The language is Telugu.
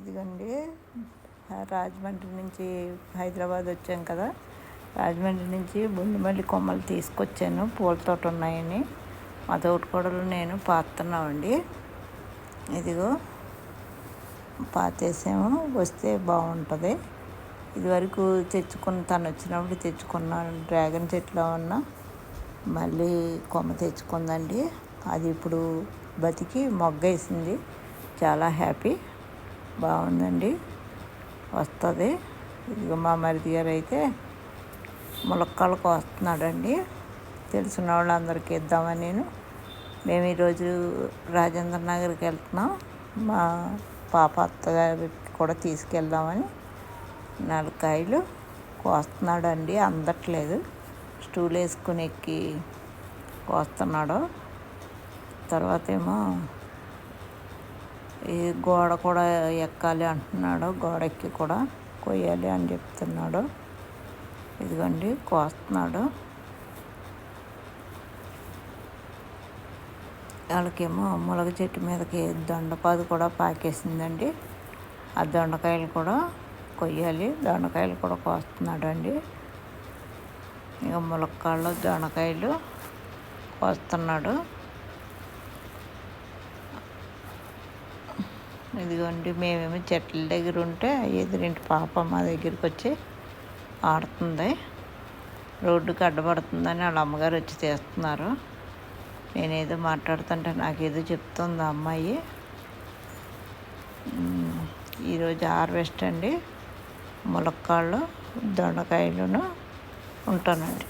ఇదిగోండి, రాజమండ్రి నుంచి హైదరాబాద్ వచ్చాం కదా. రాజమండ్రి నుంచి బొండుమల్లి కొమ్మలు తీసుకొచ్చాను, పూల తోట ఉన్నాయని. మా తోటకూడలు నేను పాతున్నామండి. ఇదిగో పాతేసాము, వస్తే బాగుంటుంది. ఇదివరకు తను వచ్చినప్పుడు తెచ్చుకున్నాను. డ్రాగన్ చెట్లో ఉన్న మళ్ళీ కొమ్మ తెచ్చుకుందండి. అది ఇప్పుడు బతికి మొగ్గేసింది. చాలా హ్యాపీ, బాగుందండి, వస్తుంది. ఇదిగో మా మరిది గారు అయితే ములక్కాళ్ళకు వస్తున్నాడండి. తెలిసిన వాళ్ళందరికీ ఇద్దామని మేము ఈరోజు రాజేంద్ర నగర్కి వెళ్తున్నాం. మా పాప అత్తగారికి కూడా తీసుకెళ్దామని 4 కాయలు కోస్తున్నాడండి. అందట్లేదు, స్టూల్ వేసుకుని ఎక్కి కోస్తున్నాడు. తర్వాత ఏమో ఈ గోడ కూడా ఎక్కాలి అంటున్నాడు. గోడ ఎక్కి కూడా కొయ్యాలి అని చెప్తున్నాడు. ఇదిగోండి కోస్తున్నాడు. వాళ్ళకేమో ములగ చెట్టు మీదకి దొండపాదు కూడా పాకేసిందండి. ఆ దొండకాయలు కూడా కొయ్యాలి. దొండకాయలు కూడా కోస్తున్నాడు అండి. ఇక ములక్కాళ్ళు దొండకాయలు కోస్తున్నాడు. ఇదిగోండి, మేమేమో చెట్ల దగ్గర ఉంటే ఎదురింటి పాప మా దగ్గరికి వచ్చి ఆడుతుంది. రోడ్డుకి అడ్డపడుతుందని వాళ్ళ అమ్మగారు వచ్చి తీస్తున్నారు. నేనేదో మాట్లాడుతుంటే నాకేదో చెప్తుంది ఆ అమ్మాయి. ఈరోజు హార్వెస్ట్ అండి, ములక్కాళ్ళు దొండకాయలను ఉంటానండి.